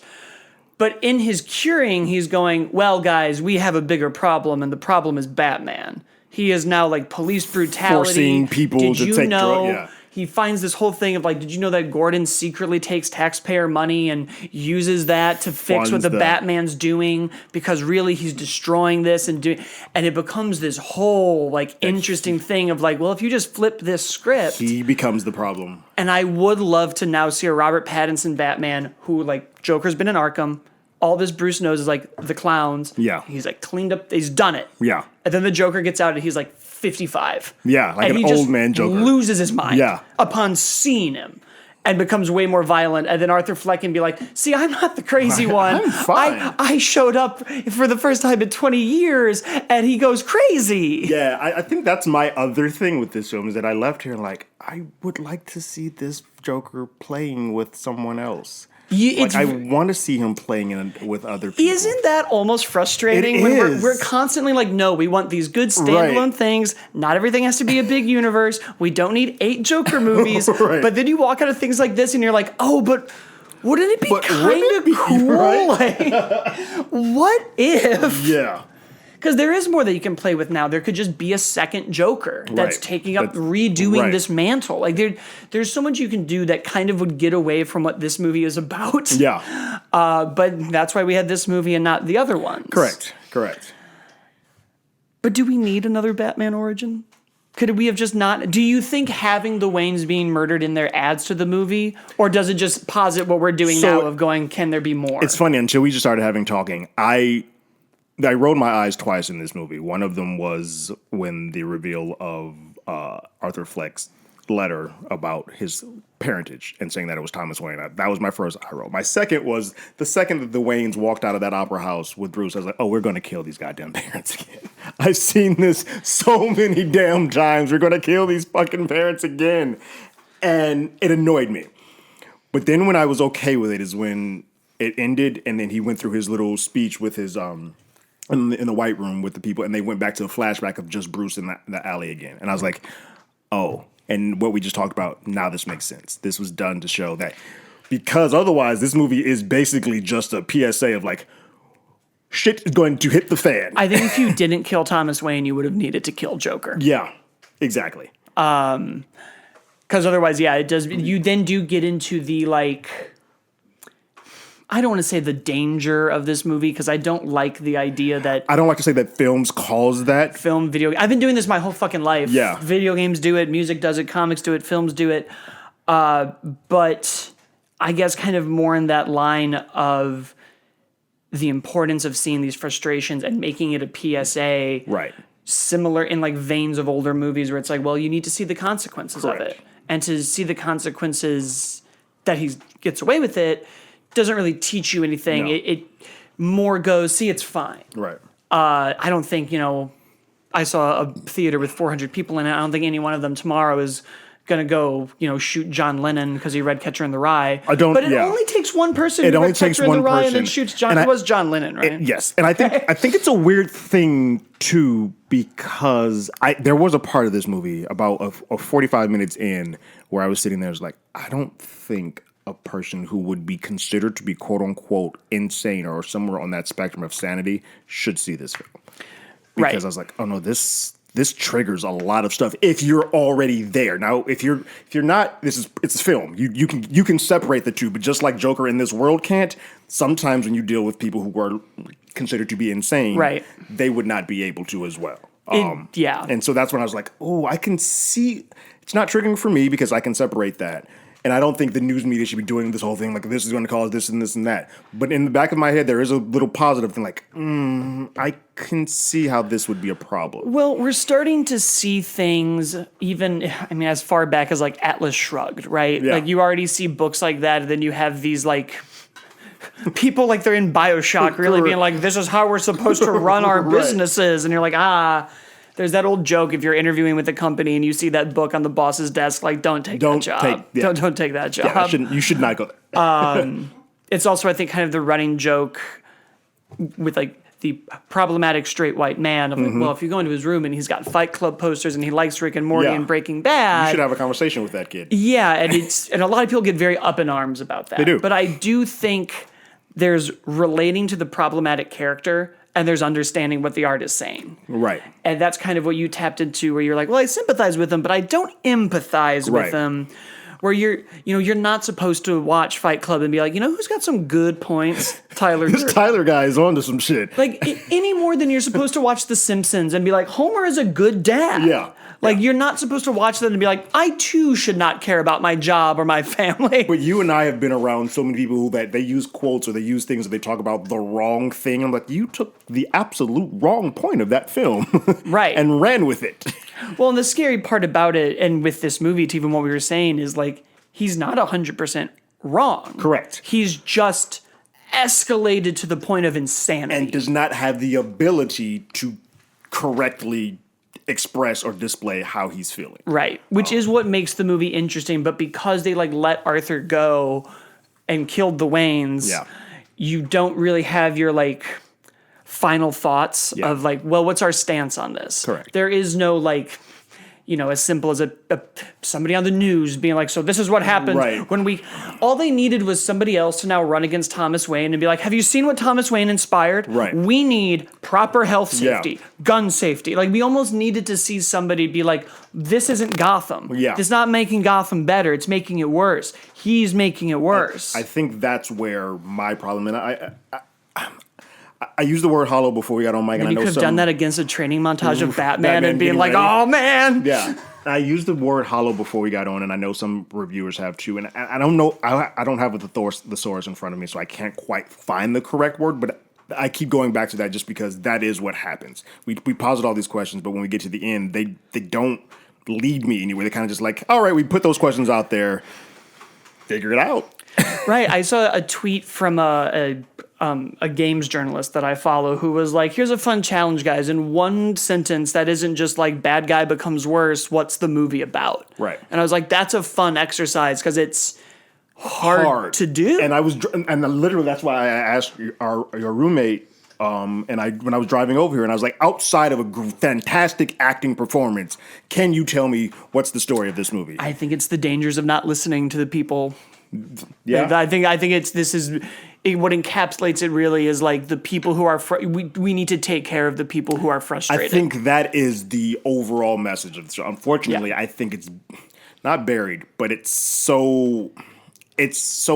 But in his curing, he's going, well, guys, we have a bigger problem, and the problem is Batman. He is now like police brutality. Forcing people to take drugs. Yeah. He finds this whole thing of like, did you know that Gordon secretly takes taxpayer money and uses that to fix what the Batman's doing, because really he's destroying this and it becomes this whole like interesting thing of like, well, if you just flip this script, he becomes the problem. And I would love to now see a Robert Pattinson Batman who like Joker's been in Arkham. All this Bruce knows is like the clowns. Yeah. He's like cleaned up. He's done it. Yeah. And then the Joker gets out and he's like 55. Yeah, like and an old man Joker. Loses his mind upon seeing him and becomes way more violent. And then Arthur Fleck can be like, see, I'm not the crazy one. I'm fine. I showed up for the first time in 20 years and he goes crazy. Yeah, I think that's my other thing with this film is that I left here like, I would like to see this Joker playing with someone else. It's, I want to see him playing with other people. isn't that almost frustrating? It When is. we're constantly like, no, we want these good standalone Right. things. Not everything has to be a big universe. We don't need 8 Joker movies. Right. But then you walk out of things like this and you're like, oh, but wouldn't it be But kind wouldn't of it be, cool? right? Like, what if? Yeah. Because there is more that you can play with now. There could just be a second Joker that's Right. taking up, That's- redoing right. this mantle. Like there's so much you can do that kind of would get away from what this movie is about. Yeah. But that's why we had this movie and not the other ones. Correct. But do we need another Batman origin? Could we have just not? Do you think having the Waynes being murdered in there adds to the movie? Or does it just posit what we're doing So- now of going, can there be more? It's funny, until we just started having talking, I rolled my eyes twice in this movie. One of them was when the reveal of Arthur Fleck's letter about his parentage and saying that it was Thomas Wayne. That was my first eye roll. My second was the second that the Waynes walked out of that opera house with Bruce. I was like, oh, we're going to kill these goddamn parents again. I've seen this so many damn times. We're going to kill these fucking parents again. And it annoyed me. But then when I was okay with it is when it ended and then he went through his little speech with his in the White Room with the people, and they went back to a flashback of just Bruce in the alley again. And I was like, oh, and what we just talked about, now this makes sense. This was done to show that, because otherwise this movie is basically just a PSA of like, shit is going to hit the fan. I think if you didn't kill Thomas Wayne, you would have needed to kill Joker. Yeah, exactly. Because otherwise, yeah, it does. You then do get into the like, I don't want to say the danger of this movie because I don't like the idea that I don't like to say that films cause that. film, video. I've been doing this my whole fucking life. Yeah. Video games do it, music does it, comics do it, films do it. But I guess kind of more in that line of the importance of seeing these frustrations and making it a PSA. Right. Similar in like veins of older movies where it's like, well, you need to see the consequences of Correct. it. And to see the consequences that he gets away with it doesn't really teach you anything. No. It more goes, see, it's fine. Right. I don't think, I saw a theater with 400 people in it. I don't think any one of them tomorrow is going to go, shoot John Lennon because he read Catcher in the Rye. But it only takes one person It who only read takes Catcher in the one Rye and person. then shoots John. And It was John Lennon, right? Yes, and I think it's a weird thing too, because there was a part of this movie about a 45 minutes in where I was sitting there, I was like, I don't think a person who would be considered to be quote unquote insane or somewhere on that spectrum of sanity should see this film. Because Right. I was like, oh no, this triggers a lot of stuff if you're already there. Now, if you're not, it's a film. You can separate the two, but just like Joker in this world can't, sometimes when you deal with people who are considered to be insane, Right. they would not be able to as well. Yeah. And so that's when I was like, oh, I can see it's not triggering for me because I can separate that. And I don't think the news media should be doing this whole thing like this is going to cause this and this and that. But in the back of my head, there is a little positive thing like, I can see how this would be a problem. Well, we're starting to see things even, as far back as like Atlas Shrugged, right? Yeah. Like you already see books like that, and then you have these like people like they're in BioShock really being like, this is how we're supposed to run our Right. businesses. And you're like, there's that old joke if you're interviewing with a company and you see that book on the boss's desk, like, don't take that job. Don't take that job. Yeah, you should not go there. It's also, I think, kind of the running joke with like the problematic straight white man of like, well, if you go into his room and he's got Fight Club posters and he likes Rick and Morty Yeah. and Breaking Bad. You should have a conversation with that kid. Yeah, and a lot of people get very up in arms about that. They do. But I do think there's relating to the problematic character and there's understanding what the art is saying. Right. And that's kind of what you tapped into where you're like, well, I sympathize with him, but I don't empathize Right. with him. Where you're not supposed to watch Fight Club and be like, who's got some good points? Tyler This Durden. Tyler guy is on to some shit. Like any more than you're supposed to watch The Simpsons and be like, Homer is a good dad. Yeah. Like you're not supposed to watch that and be like, I too should not care about my job or my family. But you and I have been around so many people who that they use quotes or they use things that they talk about the wrong thing. I'm like, you took the absolute wrong point of that film, Right. and ran with it. Well, and the scary part about it, and with this movie, to even what we were saying, is like he's not 100% wrong. Correct. He's just escalated to the point of insanity. And does not have the ability to correctly express or display how he's feeling. Right, which is what makes the movie interesting. But because they like let Arthur go and killed the Waynes, Yeah. you don't really have your like final thoughts Yeah. of like, well, what's our stance on this? Correct. There is no like, as simple as somebody on the news being like, so this is what happens Right. when all they needed was somebody else to now run against Thomas Wayne and be like, have you seen what Thomas Wayne inspired? Right. We need proper health safety, Yeah. gun safety. Like we almost needed to see somebody be like, this isn't Gotham. Yeah. It's not making Gotham better. It's making it worse. He's making it worse. I think that's where my problem, and I used the word hollow before we got on mic, and I you know could have some done that against a training montage of Batman and being getting like, ready. oh man. Yeah, I used the word hollow before we got on, and I know some reviewers have too. And I don't know, I don't have the thesaurus in front of me, so I can't quite find the correct word. But I keep going back to that just because that is what happens. We posit all these questions, but when we get to the end, they don't lead me anywhere. They kind of just like, all right, we put those questions out there, figure it out. Right. I saw a tweet from a games journalist that I follow who was like, here's a fun challenge, guys. In one sentence that isn't just like bad guy becomes worse, what's the movie about? Right. And I was like, that's a fun exercise because it's hard to do. And literally that's why I asked your roommate. When I was driving over here, and I was like, outside of a fantastic acting performance, can you tell me what's the story of this movie? I think it's the dangers of not listening to the people. Yeah. I think what encapsulates it really is like the people who are we need to take care of the people who are frustrated. I think that is the overall message of the show. Unfortunately, I think it's not buried, but it's so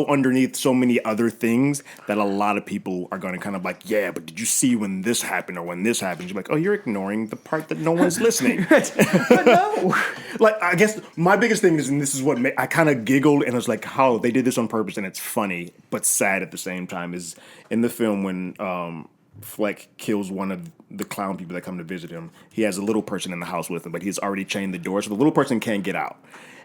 underneath so many other things that a lot of people are going to kind of like, yeah, but did you see when this happened or when this happened? You're like, oh, you're ignoring the part that no one's listening. But no. Like, I guess my biggest thing is, and this is what I kind of giggled and I was like, how they did this on purpose, and it's funny but sad at the same time, is in the film when Fleck kills one of the clown people that come to visit him. He has a little person in the house with him, but he's already chained the door, so the little person can't get out.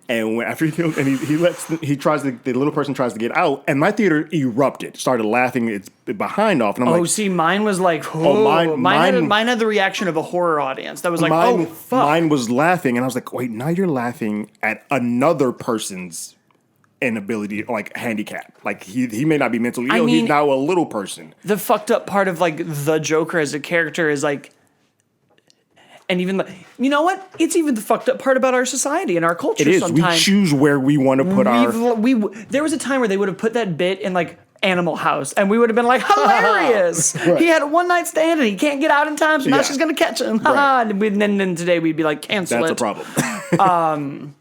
And after he kills, and the little person tries to get out, and my theater erupted, started laughing its behind off, and I'm like, see, mine was like, mine had the reaction of a horror audience that was like, oh fuck. Mine was laughing, and I was like, wait, now you're laughing at another person's inability, like handicap. Like he may not be mentally ill, he's now a little person. The fucked up part of like the Joker as a character is like. And even, you know what? It's even the fucked up part about our society and our culture. It is. Sometimes. We choose where we want to put our. There was a time where they would have put that bit in like Animal House, and we would have been like, hilarious. Right. He had a one night stand and he can't get out in time, so now Yeah. she's gonna catch him. Right. And then today we'd be like, cancel That's it. a problem.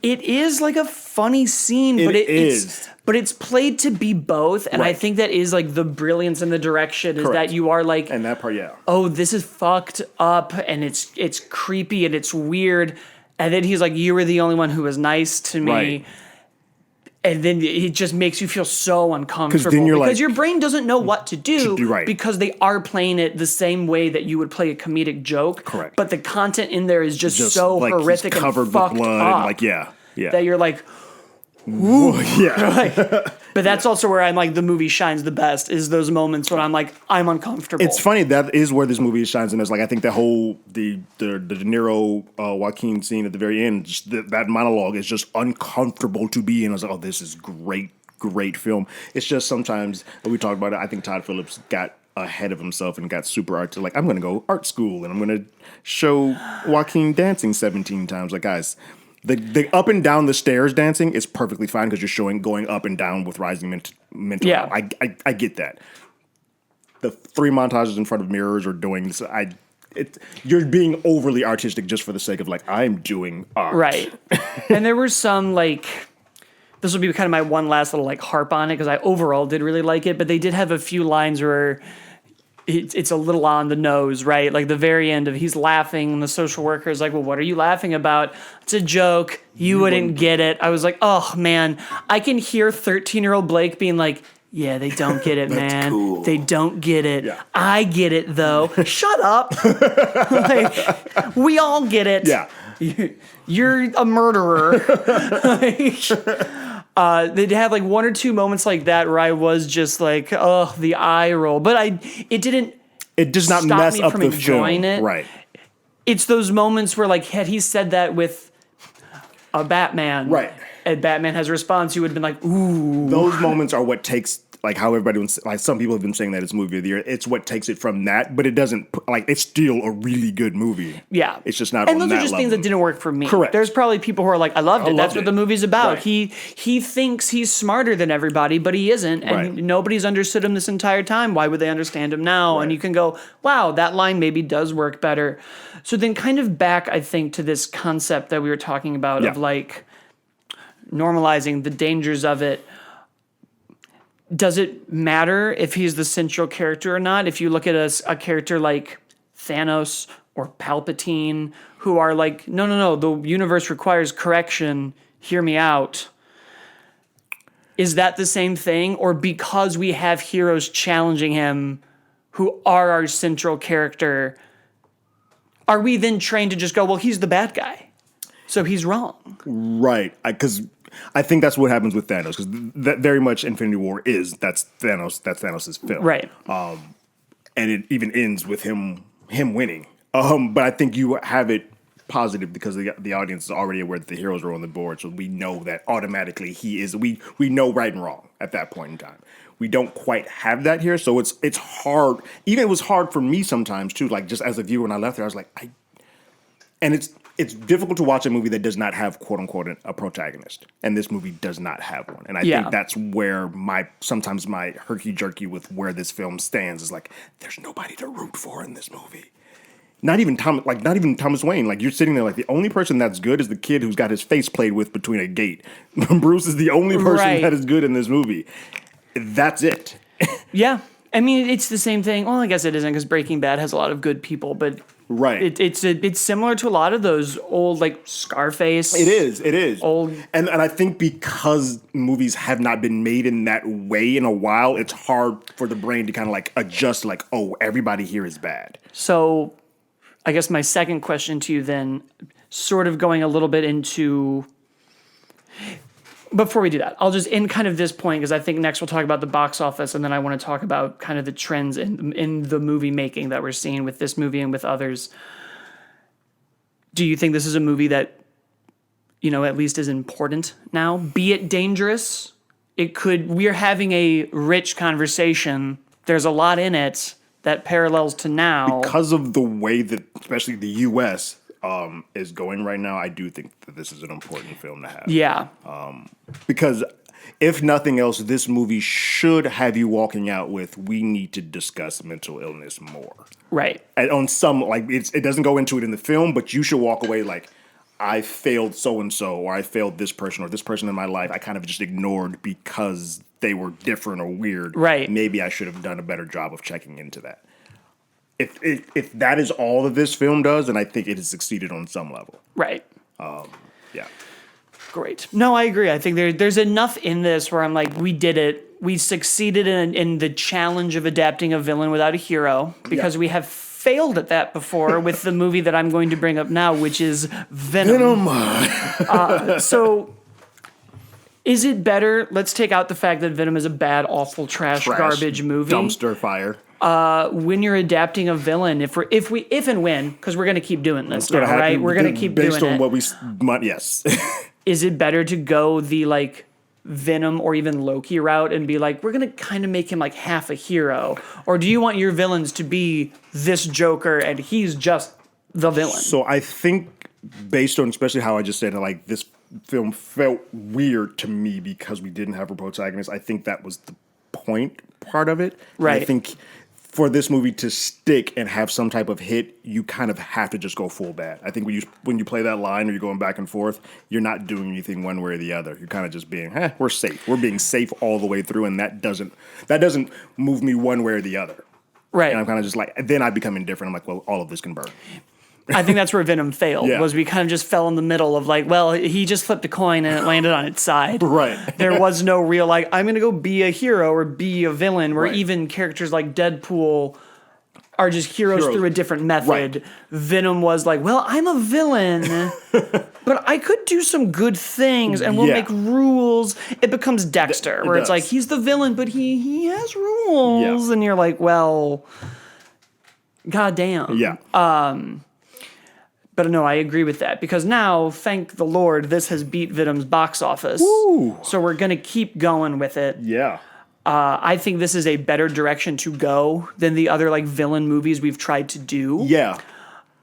It is like a funny scene, but it's played to be both, and I Right. think that is like the brilliance and the direction is Correct. that you are like, And that part, yeah. oh, this is fucked up and it's creepy and it's weird. And then he's like, you were the only one who was nice to me. Right. And then it just makes you feel so uncomfortable then you're because like- your brain doesn't know what to do right. because they are playing it the same way that you would play a comedic joke. Correct. But the content in there is just so like horrific he's covered and fucked with blood up and like yeah. that you're like, Yeah. but that's also where I'm like, the movie shines the best is those moments when I'm like, I'm uncomfortable. It's funny, that is where this movie shines, and it's like I think the whole the De Niro Joaquin scene at the very end, just that monologue is just uncomfortable to be in. I was like, oh, this is great film. It's just sometimes we talk about it. I think Todd Phillips got ahead of himself and got super art to like, I'm gonna go art school and I'm gonna show Joaquin dancing 17 times. Like, guys, the up and down the stairs dancing is perfectly fine because you're showing going up and down with rising mental Yeah. health. I get that. The 3 montages in front of mirrors or doing this, you're being overly artistic just for the sake of like, I'm doing art. Right. And there were some like, this will be kind of my one last little like harp on it because I overall did really like it, but they did have a few lines where it's a little on the nose, right? Like the very end of he's laughing and the social worker is like, well, what are you laughing about? It's a joke. You wouldn't get it. I was like, oh man, I can hear 13-year-old Blake being like, yeah, they don't get it, man. cool. They don't get it. Yeah. I get it though. Shut up. Like, we all get it. Yeah. You're a murderer. They'd have like one or two moments like that where I was just like, oh, the eye roll. But it does not stop mess me up from the enjoying film. it. Right. It's those moments where like, had he said that with a Batman, Right. and Batman has a response, you would have been like, ooh. Those moments are what takes, like how everybody was, like some people have been saying that it's movie of the year. It's what takes it from that, but it doesn't, like it's still a really good movie. Yeah. It's just not and on those that are just level. things that didn't work for me. Correct. There's probably people who are like, I loved it. That's what the movie's about. Right. He thinks he's smarter than everybody, but he isn't. And Right. nobody's understood him this entire time. Why would they understand him now? Right. And you can go, wow, that line maybe does work better. So then kind of back, I think, to this concept that we were talking about of like normalizing the dangers of it. Does it matter if he's the central character or not? If you look at a character like Thanos or Palpatine, who are like, no, the universe requires correction, hear me out. Is that the same thing? Or because we have heroes challenging him who are our central character, are we then trained to just go, well, he's the bad guy, so he's wrong? Right. Because I think that's what happens with Thanos, because that very much Infinity War that's Thanos' film. Right. And it even ends with him winning. But I think you have it positive because the audience is already aware that the heroes are on the board, so we know that automatically he is. We know right and wrong at that point in time. We don't quite have that here, so it's hard. Even it was hard for me sometimes too. Like just as a viewer, when I left there, I was like, it's difficult to watch a movie that does not have quote unquote a protagonist, and this movie does not have one. And I think that's where sometimes my herky jerky with where this film stands is like, there's nobody to root for in this movie. Not even Thomas Wayne. Like you're sitting there like the only person that's good is the kid who's got his face played with between a gate. Bruce is the only person that is good in this movie. That's it. Yeah. I mean, it's the same thing. Well, I guess it isn't because Breaking Bad has a lot of good people, but right. It's similar to a lot of those old like Scarface. It is old, and I think because movies have not been made in that way in a while, it's hard for the brain to kind of like adjust. Like, oh, everybody here is bad. So, I guess my second question to you then, sort of going a little bit into. Before we do that, I'll just end kind of this point because I think next we'll talk about the box office, and then I want to talk about kind of the trends in the movie making that we're seeing with this movie and with others. Do you think this is a movie that, at least is important now? Be it dangerous, we're having a rich conversation. There's a lot in it that parallels to now. Because of the way that, especially the U.S., is going right now, I do think that this is an important film to have. Yeah. Because if nothing else, this movie should have you walking out with, we need to discuss mental illness more. Right. And on some, like, it doesn't go into it in the film, but you should walk away like, I failed so-and-so, or I failed this person, or this person in my life I kind of just ignored because they were different or weird. Right. Maybe I should have done a better job of checking into that. If that is all that this film does, then I think it has succeeded on some level. Right. Yeah. Great. No, I agree. I think there's enough in this where I'm like, we did it. We succeeded in the challenge of adapting a villain without a hero because we have failed at that before with the movie that I'm going to bring up now, which is Venom. So is it better? Let's take out the fact that Venom is a bad, awful, trash garbage movie. Dumpster fire. When you're adapting a villain, if and when, because we're going to keep doing this, now, right? We're going to keep doing it. Based on what we, yes. Is it better to go the like Venom or even Loki route and be like, we're going to kind of make him like half a hero? Or do you want your villains to be this Joker and he's just the villain? So I think based on especially how I just said, like this film felt weird to me because we didn't have a protagonist. I think that was the part of it. Right. And I think for this movie to stick and have some type of hit, you kind of have to just go full bad. I think when you play that line or you're going back and forth, you're not doing anything one way or the other. You're kind of just being, we're safe. We're being safe all the way through, and that doesn't move me one way or the other. Right. And I'm kind of just like, then I become indifferent. I'm like, well, all of this can burn. I think that's where Venom failed, was we kind of just fell in the middle of like, well, he just flipped a coin and it landed on its side. Right. There was no real like, I'm going to go be a hero or be a villain, where even characters like Deadpool are just heroes through a different method. Right. Venom was like, well, I'm a villain, but I could do some good things and we'll make rules. It becomes Dexter, where it's like, he's the villain, but he has rules. Yeah. And you're like, well, goddamn. Yeah. But no, I agree with that because now, thank the Lord, this has beat Venom's box office. Woo. So we're going to keep going with it. Yeah. I think this is a better direction to go than the other like villain movies we've tried to do. Yeah.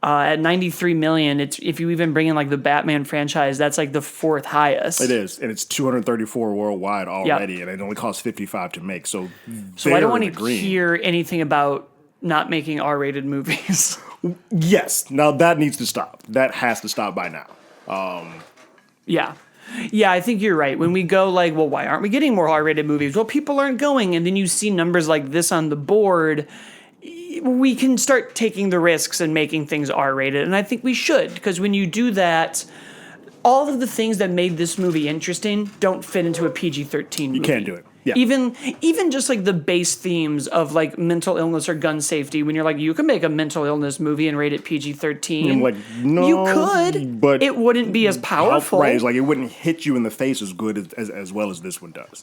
At 93 million, it's if you even bring in like the Batman franchise, that's like the fourth highest. It is, and it's 234 worldwide already, and it only costs 55 to make. So I don't want to hear anything about not making R-rated movies. Yes, now that needs to stop. That has to stop by now. Yeah. Yeah, I think you're right. When we go like, well, why aren't we getting more R-rated movies? Well, people aren't going, and then you see numbers like this on the board. We can start taking the risks and making things R-rated, and I think we should, because when you do that, all of the things that made this movie interesting don't fit into a PG-13 movie. You can't do it. Yeah. Even just like the base themes of like mental illness or gun safety, when you're like, you can make a mental illness movie and rate it PG-13. I'm like, no, you could, but it wouldn't be as powerful. Right, it's like it wouldn't hit you in the face as good as well as this one does.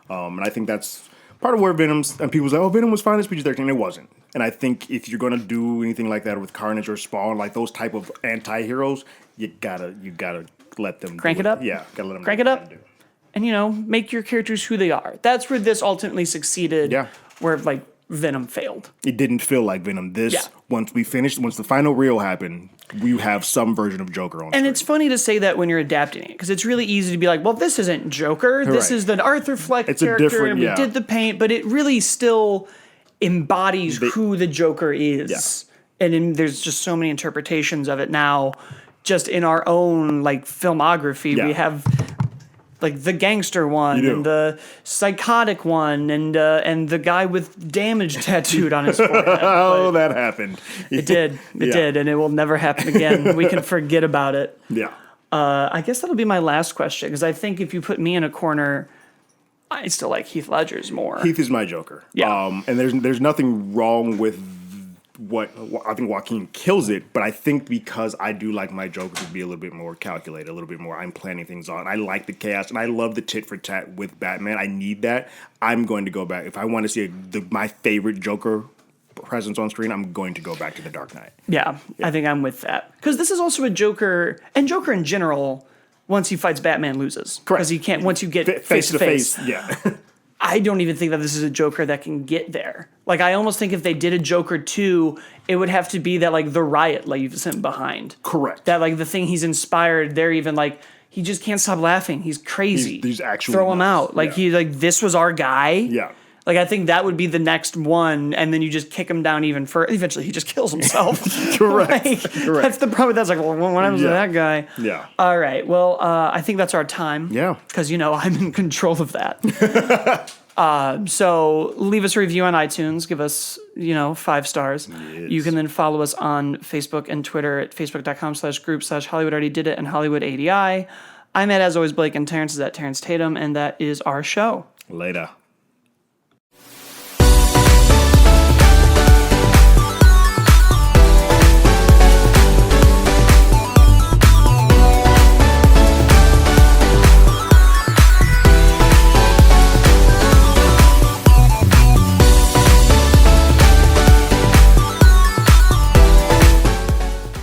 And I think that's part of where Venom's, and people say, oh, Venom was fine as PG-13. It wasn't. And I think if you're going to do anything like that with Carnage or Spawn, like those type of anti-heroes, you gotta let them crank it up. Yeah, gotta let them crank it up. And make your characters who they are. That's where this ultimately succeeded. Yeah. Where like Venom failed. It didn't feel like Venom. Once the final reel happened, we have some version of Joker on screen. And it's funny to say that when you're adapting it, because it's really easy to be like, well, this isn't Joker. This is the Arthur Fleck character, and we did the paint, but it really still embodies who the Joker is. Yeah. And there's just so many interpretations of it now. Just in our own like filmography, we have like the gangster one and the psychotic one and the guy with damage tattooed on his forehead. Oh, that happened. It did. It did, and it will never happen again. We can forget about it. Yeah. I guess that'll be my last question, because I think if you put me in a corner, I still like Heath Ledger's more. Heath is my Joker. Yeah. And there's nothing wrong with what I think Joaquin kills it, but I think because I do like my Joker to be a little bit more calculated, a little bit more I'm planning things on. I like the chaos, and I love the tit for tat with Batman. I need that. I'm going to go back. If I want to see my favorite Joker presence on screen, I'm going to go back to The Dark Knight. Yeah. I think I'm with that. Because this is also a Joker, and Joker in general, once he fights Batman, loses. Correct. Because he can't, once you get face to face. Yeah. I don't even think that this is a Joker that can get there. Like, I almost think if they did a Joker 2, it would have to be that, like, the riot leaves him behind. Correct. That, like, the thing he's inspired, they're even, like, he just can't stop laughing. He's crazy. He's actually throw him nuts. out. Like, this was our guy. Yeah. Like, I think that would be the next one, and then you just kick him down even further. Eventually, he just kills himself. Correct. Correct. That's the problem. That's like, well, what happens to that guy? Yeah. All right. Well, I think that's our time. Yeah. Because, I'm in control of that. So leave us a review on iTunes. Give us, 5 stars. Yes. You can then follow us on Facebook and Twitter at facebook.com/group/Hollywood Already Did It and Hollywood ADI. I'm at, as always, Blake, and Terrence is at Terrence Tatum, and that is our show. Later.